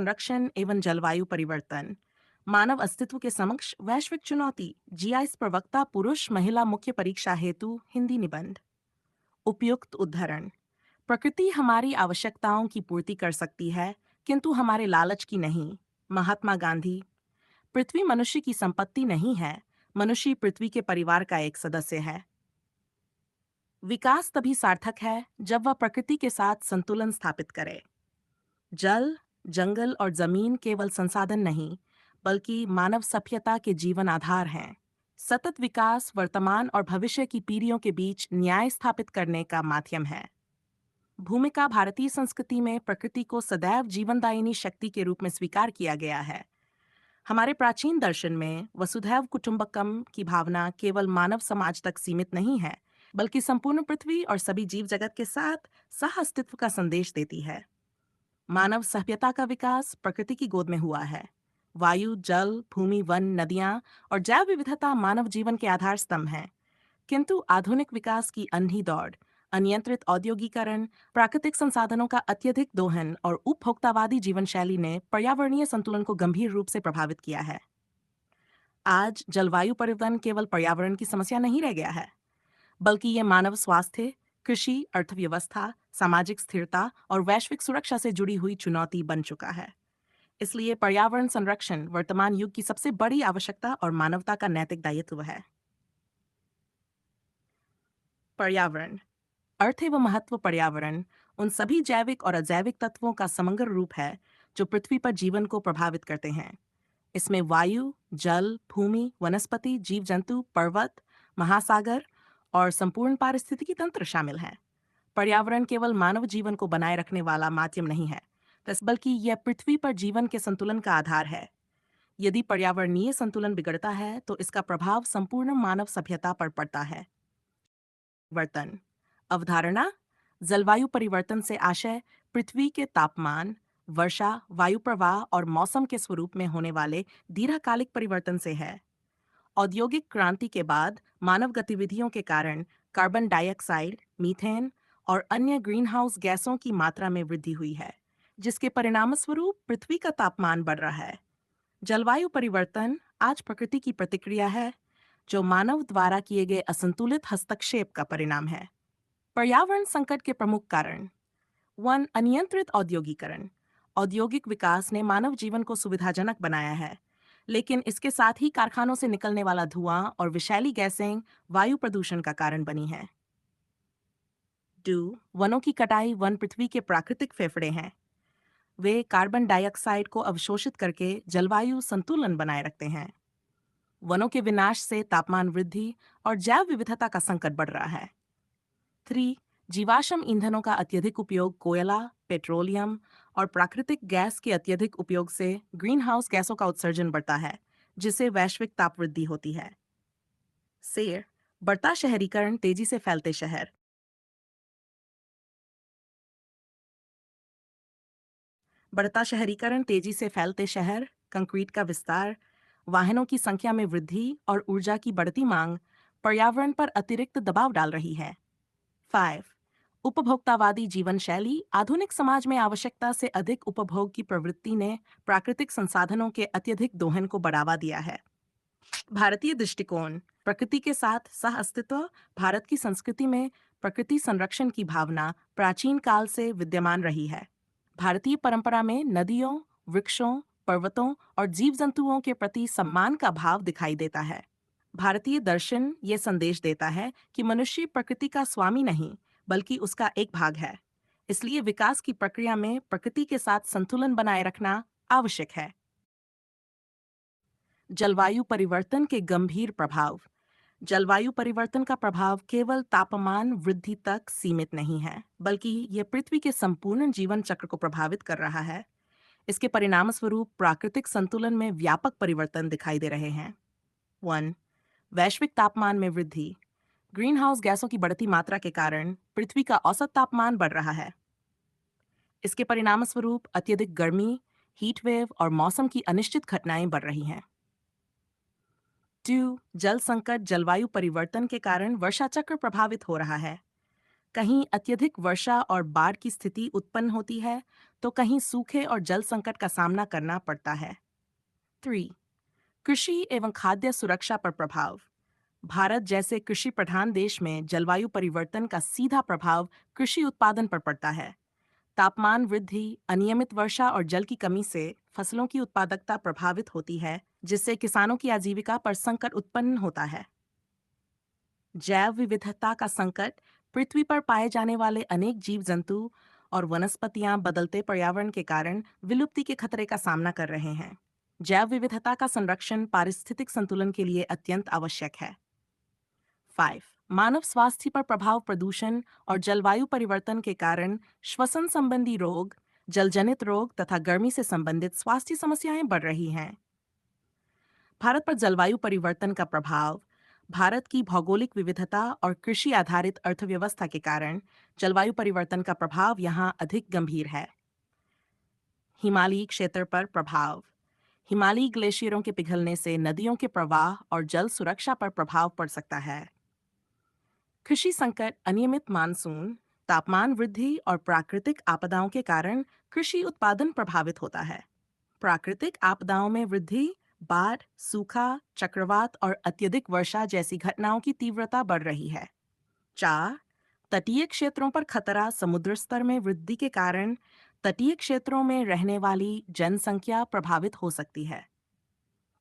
संरक्षण एवं जलवायु परिवर्तन मानव अस्तित्व के समक्ष वैश्विक चुनौती। जीआईएस प्रवक्ता पुरुष महिला मुख्य परीक्षा हेतु हिंदी निबंध। उपयुक्त उदाहरण। प्रकृति हमारी आवश्यकताओं की पूर्ति कर सकती है, किंतु हमारे लालच की नहीं। महात्मा गांधी। पृथ्वी मनुष्य की संपत्ति नहीं है, मनुष्य पृथ्वी के परिवार का एक सदस्य है। विकास तभी सार्थक है जब वह प्रकृति के साथ संतुलन स्थापित करे। जल, जंगल और जमीन केवल संसाधन नहीं, बल्कि मानव सभ्यता के जीवन आधार हैं। सतत विकास वर्तमान और भविष्य की पीढ़ियों के बीच न्याय स्थापित करने का माध्यम है। भूमिका। भारतीय संस्कृति में प्रकृति को सदैव जीवनदायिनी शक्ति के रूप में स्वीकार किया गया है। हमारे प्राचीन दर्शन में वसुधैव कुटुंबकम की भावना केवल मानव समाज तक सीमित नहीं है, बल्कि संपूर्ण पृथ्वी और सभी जीव जगत के साथ सह अस्तित्व का संदेश देती है। मानव सभ्यता का विकास प्रकृति की गोद में हुआ है। वायु, जल, भूमि, वन, नदियां और जैव विविधता मानव जीवन के आधार स्तंभ हैं। किंतु आधुनिक विकास की अंधी दौड़, अनियंत्रित औद्योगिकरण, प्राकृतिक संसाधनों का अत्यधिक दोहन और उपभोक्तावादी जीवन शैली ने पर्यावरणीय संतुलन को गंभीर रूप से प्रभावित किया है। आज जलवायु परिवर्तन केवल पर्यावरण की समस्या नहीं रह गया है, बल्कि ये मानव स्वास्थ्य, कृषि, अर्थव्यवस्था, सामाजिक स्थिरता और वैश्विक सुरक्षा से जुड़ी हुई चुनौती बन चुका है। इसलिए पर्यावरण संरक्षण वर्तमान युग की सबसे बड़ी आवश्यकता और मानवता का नैतिक दायित्व है। पर्यावरण। अर्थ एवं महत्व। पर्यावरण उन सभी जैविक और अजैविक तत्वों का समग्र रूप है जो पृथ्वी पर जीवन को प्रभावित करते हैं। इसमें वायु, जल, भूमि, वनस्पति, जीव जंतु, पर्वत, महासागर और संपूर्ण पारिस्थितिकी तंत्र शामिल हैं। पर्यावरण केवल मानव जीवन को बनाए रखने वाला माध्यम नहीं है, बल्कि यह पृथ्वी पर जीवन के संतुलन का आधार है। यदि पर्यावरणीय संतुलन बिगड़ता है तो इसका प्रभाव संपूर्ण मानव सभ्यता पर पड़ता है। वर्तन। अवधारणा। जलवायु परिवर्तन से आशय पृथ्वी के तापमान, वर्षा, वायु प्रवाह और मौसम के स्वरूप में होने वाले दीर्घकालिक परिवर्तन से है। औद्योगिक क्रांति के बाद मानव गतिविधियों के कारण कार्बन डाइऑक्साइड, मीथेन और अन्य ग्रीनहाउस गैसों की मात्रा में वृद्धि हुई है, जिसके परिणामस्वरूप पृथ्वी का तापमान बढ़ रहा है। जलवायु परिवर्तन आज प्रकृति की प्रतिक्रिया है, जो मानव द्वारा किए गए असंतुलित हस्तक्षेप का परिणाम है। पर्यावरण संकट के प्रमुख कारण। वन, अनियंत्रित औद्योगिकरण। औद्योगिक विकास ने मानव जीवन को सुविधाजनक बनाया है, लेकिन इसके साथ ही कारखानों से निकलने वाला धुआं और विषैली गैसें वायु प्रदूषण का कारण बनी हैं। 2, वनों की कटाई। वन पृथ्वी के प्राकृतिक फेफड़े हैं। वे कार्बन डाइऑक्साइड को अवशोषित करके जलवायु संतुलन बनाए रखते हैं। वनों के विनाश से तापमान वृद्धि और जैव विविधता का संकट बढ़ रहा है। 3, जीवाश्म ईंधनों का अत्यधिक उपयोग। कोयला, पेट्रोलियम और प्राकृतिक गैस के अत्यधिक उपयोग से ग्रीन हाउस गैसों का उत्सर्जन बढ़ता है, जिससे वैश्विक ताप वृद्धि होती है। 4, बढ़ता शहरीकरण। तेजी से फैलते शहर। बढ़ता शहरीकरण, तेजी से फैलते शहर, कंक्रीट का विस्तार, वाहनों की संख्या में वृद्धि और ऊर्जा की बढ़ती मांग पर्यावरण पर अतिरिक्त दबाव डाल रही है। 5, उपभोक्तावादी जीवन शैली। आधुनिक समाज में आवश्यकता से अधिक उपभोग की प्रवृत्ति ने प्राकृतिक संसाधनों के अत्यधिक दोहन को बढ़ावा दिया है। भारतीय दृष्टिकोण। प्रकृति के साथ सह अस्तित्व। भारत की संस्कृति में प्रकृति संरक्षण की भावना प्राचीन काल से विद्यमान रही है। भारतीय परंपरा में नदियों, वृक्षों, पर्वतों और जीव जंतुओं के प्रति सम्मान का भाव दिखाई देता है। भारतीय दर्शन ये संदेश देता है कि मनुष्य प्रकृति का स्वामी नहीं, बल्कि उसका एक भाग है। इसलिए विकास की प्रक्रिया में प्रकृति के साथ संतुलन बनाए रखना आवश्यक है। जलवायु परिवर्तन के गंभीर प्रभाव। जलवायु परिवर्तन का प्रभाव केवल तापमान वृद्धि तक सीमित नहीं है, बल्कि यह पृथ्वी के संपूर्ण जीवन चक्र को प्रभावित कर रहा है। इसके परिणामस्वरूप प्राकृतिक संतुलन में व्यापक परिवर्तन दिखाई दे रहे हैं। 1, वैश्विक तापमान में वृद्धि। ग्रीन हाउस गैसों की बढ़ती मात्रा के कारण पृथ्वी का औसत तापमान बढ़ रहा है। इसके परिणामस्वरूप अत्यधिक गर्मी, हीट वेव और मौसम की अनिश्चित घटनाएं बढ़ रही हैं। 2, जल संकट। जलवायु परिवर्तन के कारण वर्षा चक्र प्रभावित हो रहा है। कहीं अत्यधिक वर्षा और बाढ़ की स्थिति उत्पन्न होती है, तो कहीं सूखे और जल संकट का सामना करना पड़ता है। 3. कृषि एवं खाद्य सुरक्षा पर प्रभाव। भारत जैसे कृषि प्रधान देश में जलवायु परिवर्तन का सीधा प्रभाव कृषि उत्पादन पर पड़ता है। तापमान वृद्धि, अनियमित वर्षा और जल की कमी से फसलों की उत्पादकता प्रभावित होती है, जिससे किसानों की आजीविका पर संकट उत्पन्न होता है। जैव विविधता का संकट। पृथ्वी पर पाए जाने वाले अनेक जीव जंतु और वनस्पतियां बदलते पर्यावरण के कारण विलुप्ति के खतरे का सामना कर रहे हैं। जैव विविधता का संरक्षण पारिस्थितिक संतुलन के लिए अत्यंत आवश्यक है। 5. मानव स्वास्थ्य पर प्रभाव। प्रदूषण और जलवायु परिवर्तन के कारण श्वसन संबंधी रोग, जलजनित रोग तथा गर्मी से संबंधित स्वास्थ्य समस्याएं बढ़ रही हैं। भारत पर जलवायु परिवर्तन का प्रभाव। भारत की भौगोलिक विविधता और कृषि आधारित अर्थव्यवस्था के कारण जलवायु परिवर्तन का प्रभाव यहाँ अधिक गंभीर है। हिमालयी क्षेत्र पर प्रभाव। हिमालयी ग्लेशियरों के पिघलने से नदियों के प्रवाह और जल सुरक्षा पर प्रभाव पड़ सकता है। कृषि संकट। अनियमित मानसून, तापमान वृद्धि और प्राकृतिक आपदाओं के कारण कृषि उत्पादन प्रभावित होता है। प्राकृतिक आपदाओं में वृद्धि, बाढ़, सूखा, चक्रवात और अत्यधिक वर्षा जैसी घटनाओं की तीव्रता बढ़ रही है। 4. तटीय क्षेत्रों पर खतरा। समुद्र स्तर में वृद्धि के कारण तटीय क्षेत्रों में रहने वाली जनसंख्या प्रभावित हो सकती है।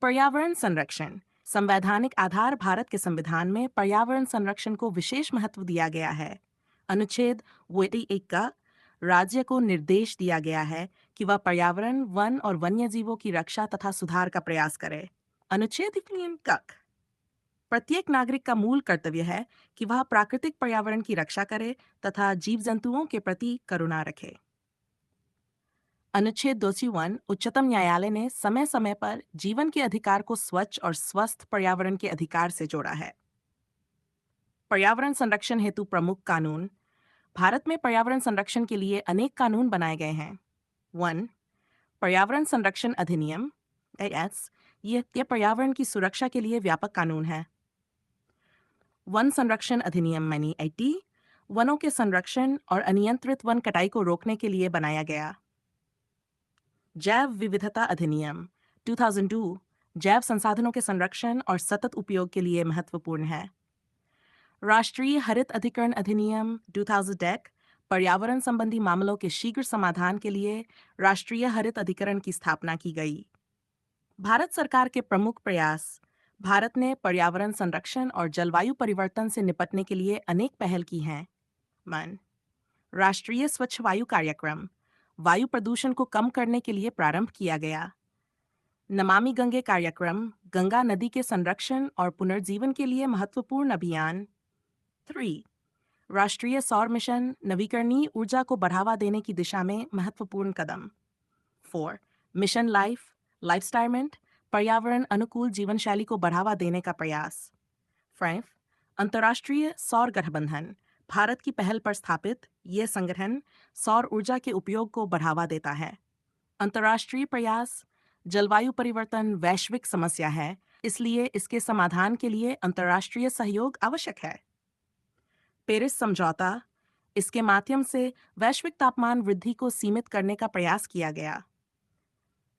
पर्यावरण संरक्षण। संवैधानिक आधार। भारत के संविधान में पर्यावरण संरक्षण को विशेष महत्व दिया गया है। अनुच्छेद 81 का राज्य को निर्देश दिया गया है कि वह पर्यावरण, वन और वन्यजीवों की रक्षा तथा सुधार का प्रयास करे। अनुच्छेद 21 का प्रत्येक नागरिक का मूल कर्तव्य है कि वह प्राकृतिक पर्यावरण की रक्षा करे तथा जीव जंतुओं के प्रति करुणा रखे। अनुच्छेद 201 उच्चतम न्यायालय ने समय समय पर जीवन के अधिकार को स्वच्छ और स्वस्थ पर्यावरण के अधिकार से जोड़ा है। पर्यावरण संरक्षण हेतु प्रमुख कानून। भारत में पर्यावरण संरक्षण के लिए अनेक कानून बनाए गए हैं। 1. पर्यावरण संरक्षण अधिनियम एस। यह पर्यावरण की सुरक्षा के लिए व्यापक कानून है। वन संरक्षण अधिनियम यानी 80 वनों के संरक्षण और अनियंत्रित वन कटाई को रोकने के लिए बनाया गया। जैव विविधता अधिनियम 2002 जैव संसाधनों के संरक्षण और सतत उपयोग के लिए महत्वपूर्ण है। राष्ट्रीय हरित अधिकरण अधिनियम 2000 पर्यावरण संबंधी मामलों के शीघ्र समाधान के लिए राष्ट्रीय हरित अधिकरण की स्थापना की गई। भारत सरकार के प्रमुख प्रयास। भारत ने पर्यावरण संरक्षण और जलवायु परिवर्तन से निपटने के लिए अनेक पहल की हैं। राष्ट्रीय स्वच्छ वायु कार्यक्रम वायु प्रदूषण को कम करने के लिए प्रारंभ किया गया। नमामि गंगे कार्यक्रम गंगा नदी के संरक्षण और पुनर्जीवन के लिए महत्वपूर्ण अभियान। 3. राष्ट्रीय सौर मिशन नवीकरणीय ऊर्जा को बढ़ावा देने की दिशा में महत्वपूर्ण कदम। 4. मिशन लाइफस्टाइलमेंट पर्यावरण अनुकूल जीवन शैली को बढ़ावा देने का प्रयास। 5. अंतर्राष्ट्रीय सौर गठबंधन भारत की पहल पर स्थापित यह संगठन सौर ऊर्जा के उपयोग को बढ़ावा देता है। अंतर्राष्ट्रीय प्रयास। जलवायु परिवर्तन वैश्विक समस्या है, इसलिए इसके समाधान के लिए अंतर्राष्ट्रीय सहयोग आवश्यक है। पेरिस समझौता। इसके माध्यम से वैश्विक तापमान वृद्धि को सीमित करने का प्रयास किया गया।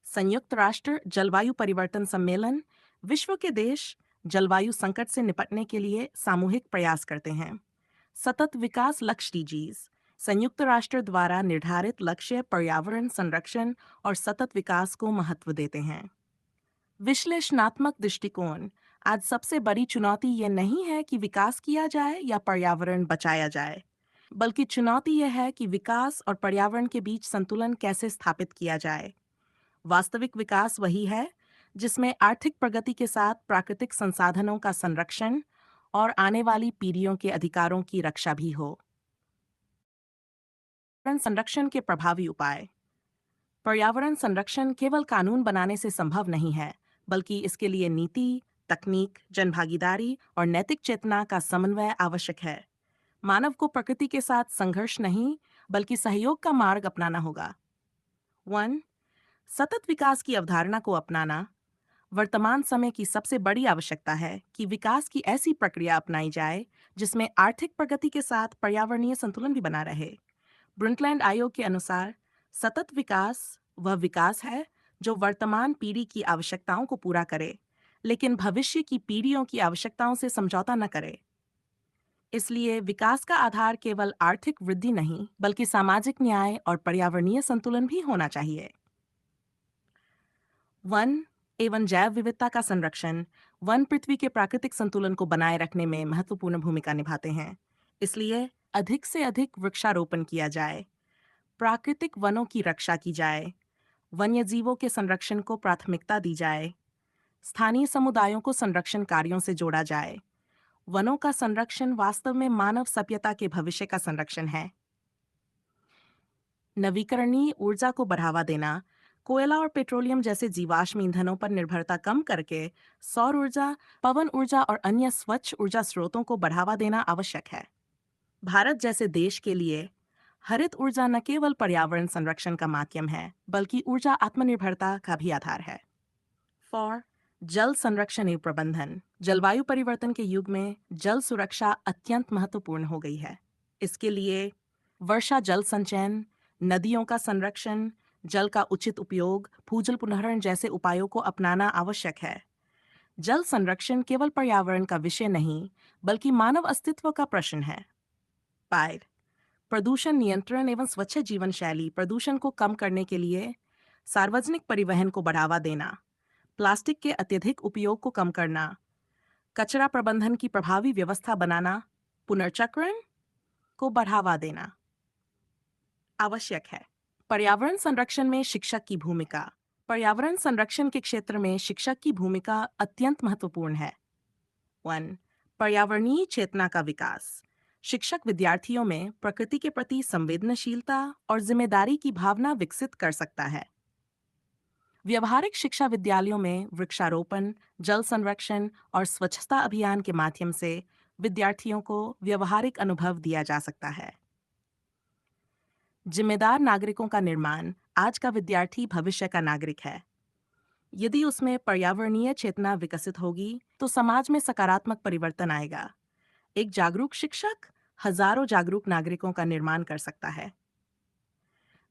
संयुक्त राष्ट्र जलवायु परिवर्तन सम्मेलन विश्व के देश जलवायु संकट से निपटने के लिए सामूहिक प्रयास करते हैं। सतत विकास लक्ष्य डीजीज संयुक्त राष्ट्र द्वारा निर्धारित लक्ष्य पर्यावरण संरक्षण और सतत विकास को महत्व देते हैं। विश्लेषणात्मक दृष्टिकोण। आज सबसे बड़ी चुनौती यह नहीं है कि विकास किया जाए या पर्यावरण बचाया जाए, बल्कि चुनौती यह है कि विकास और पर्यावरण के बीच संतुलन कैसे स्थापित किया जाए। वास्तविक विकास वही है जिसमें आर्थिक प्रगति के साथ प्राकृतिक संसाधनों का संरक्षण और आने वाली पीढ़ियों के अधिकारों की रक्षा भी हो। पर्यावरण संरक्षण के प्रभावी उपाय। पर्यावरण संरक्षण केवल कानून बनाने से संभव नहीं है, बल्कि इसके लिए नीति, तकनीक, जनभागीदारी और नैतिक चेतना का समन्वय आवश्यक है। मानव को प्रकृति के साथ संघर्ष नहीं, बल्कि सहयोग का मार्ग अपनाना होगा। 1. सतत विकास की अवधारणा को अपनाना। वर्तमान समय की सबसे बड़ी आवश्यकता है कि विकास की ऐसी प्रक्रिया अपनाई जाए जिसमें आर्थिक प्रगति के साथ पर्यावरणीय संतुलन भी बना रहे। ब्रुंटलैंड आयोग के अनुसार सतत विकास वह विकास है जो वर्तमान पीढ़ी की आवश्यकताओं को पूरा करे, लेकिन भविष्य की पीढ़ियों की आवश्यकताओं से समझौता न करे। इसलिए विकास का आधार केवल आर्थिक वृद्धि नहीं, बल्कि सामाजिक न्याय और पर्यावरणीय संतुलन भी होना चाहिए। वन एवं जैव विविधता का संरक्षण। वन पृथ्वी के प्राकृतिक संतुलन को बनाए रखने में महत्वपूर्ण भूमिका निभाते हैं। इसलिए अधिक से अधिक वृक्षारोपण किया जाए, प्राकृतिक वनों की रक्षा की जाए, वन्य जीवों के संरक्षण को प्राथमिकता दी जाए, स्थानीय समुदायों को संरक्षण कार्यों से जोड़ा जाए। वनों का संरक्षण वास्तव में मानव सभ्यता के भविष्य का संरक्षण है। नवीकरणीय ऊर्जा को बढ़ावा देना। कोयला और पेट्रोलियम जैसे जीवाश्म ईंधनों पर निर्भरता कम करके सौर ऊर्जा, पवन ऊर्जा और अन्य स्वच्छ ऊर्जा स्रोतों को बढ़ावा देना आवश्यक है। भारत जैसे देश के लिए हरित ऊर्जा न केवल पर्यावरण संरक्षण का माध्यम है, बल्कि ऊर्जा आत्मनिर्भरता का भी आधार है। फॉर जल संरक्षण एवं प्रबंधन। जलवायु परिवर्तन के युग में जल सुरक्षा अत्यंत महत्वपूर्ण हो गई है। इसके लिए वर्षा जल संचयन, नदियों का संरक्षण, जल का उचित उपयोग, भूजल पुनर्भरण जैसे उपायों को अपनाना आवश्यक है। जल संरक्षण केवल पर्यावरण का विषय नहीं, बल्कि मानव अस्तित्व का प्रश्न है। पायर प्रदूषण नियंत्रण एवं स्वच्छ जीवन शैली। प्रदूषण को कम करने के लिए सार्वजनिक परिवहन को बढ़ावा देना, प्लास्टिक के अत्यधिक उपयोग को कम करना, कचरा प्रबंधन की प्रभावी व्यवस्था बनाना, पुनर्चक्रण को बढ़ावा देना आवश्यक है। पर्यावरण संरक्षण में शिक्षक की भूमिका। पर्यावरण संरक्षण के क्षेत्र में शिक्षक की भूमिका अत्यंत महत्वपूर्ण है। 1. पर्यावरणीय चेतना का विकास। शिक्षक विद्यार्थियों में प्रकृति के प्रति संवेदनशीलता और जिम्मेदारी की भावना विकसित कर सकता है। व्यवहारिक शिक्षा विद्यालयों में वृक्षारोपण, जल संरक्षण और स्वच्छता अभियान के माध्यम से विद्यार्थियों को व्यवहारिक अनुभव दिया जा सकता है। जिम्मेदार नागरिकों का निर्माण। आज का विद्यार्थी भविष्य का नागरिक है। यदि उसमें पर्यावरणीय चेतना विकसित होगी, तो समाज में सकारात्मक परिवर्तन आएगा। एक जागरूक शिक्षक हजारों जागरूक नागरिकों का निर्माण कर सकता है।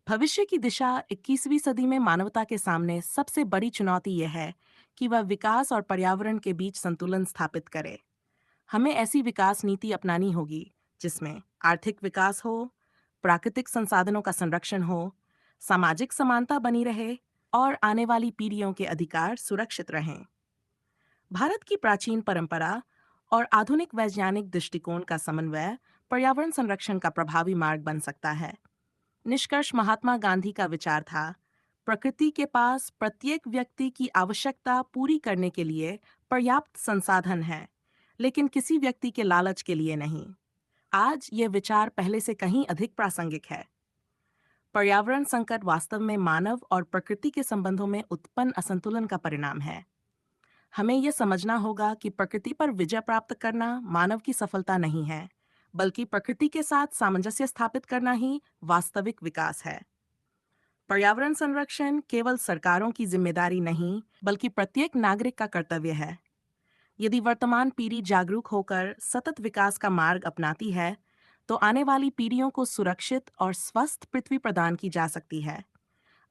भविष्य की दिशा 21वीं सदी में मानवता के सामने सबसे बड़ी चुनौती यह है कि वह विकास और पर्यावरण के बीच संतुलन स्थापित करे। हमें ऐसी विकास नीति अपनानी होगी जिसमें आर्थिक विकास हो, प्राकृतिक संसाधनों का संरक्षण हो, सामाजिक समानता बनी रहे और आने वाली पीढ़ियों के अधिकार सुरक्षित रहें। भारत की प्राचीन परंपरा और आधुनिक वैज्ञानिक दृष्टिकोण का समन्वय पर्यावरण संरक्षण का प्रभावी मार्ग बन सकता है। निष्कर्ष महात्मा गांधी का विचार था, प्रकृति के पास प्रत्येक व्यक्ति की आवश्यकता पूरी करने के लिए पर्याप्त संसाधन है, लेकिन किसी व्यक्ति के लालच के लिए नहीं। आज ये विचार पहले से कहीं अधिक प्रासंगिक है। पर्यावरण संकट वास्तव में मानव और प्रकृति के संबंधों में उत्पन्न असंतुलन का परिणाम है। हमें यह समझना होगा कि प्रकृति पर विजय प्राप्त करना मानव की सफलता नहीं है, बल्कि प्रकृति के साथ सामंजस्य स्थापित करना ही वास्तविक विकास है। पर्यावरण संरक्षण केवल सरकारों की जिम्मेदारी नहीं, बल्कि प्रत्येक नागरिक का कर्तव्य है। यदि वर्तमान पीढ़ी जागरूक होकर सतत विकास का मार्ग अपनाती है, तो आने वाली पीढ़ियों को सुरक्षित और स्वस्थ पृथ्वी प्रदान की जा सकती है।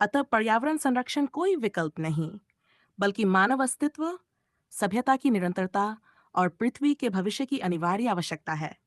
अतः पर्यावरण संरक्षण कोई विकल्प नहीं, बल्कि मानव अस्तित्व, सभ्यता की निरंतरता और पृथ्वी के भविष्य की अनिवार्य आवश्यकता है।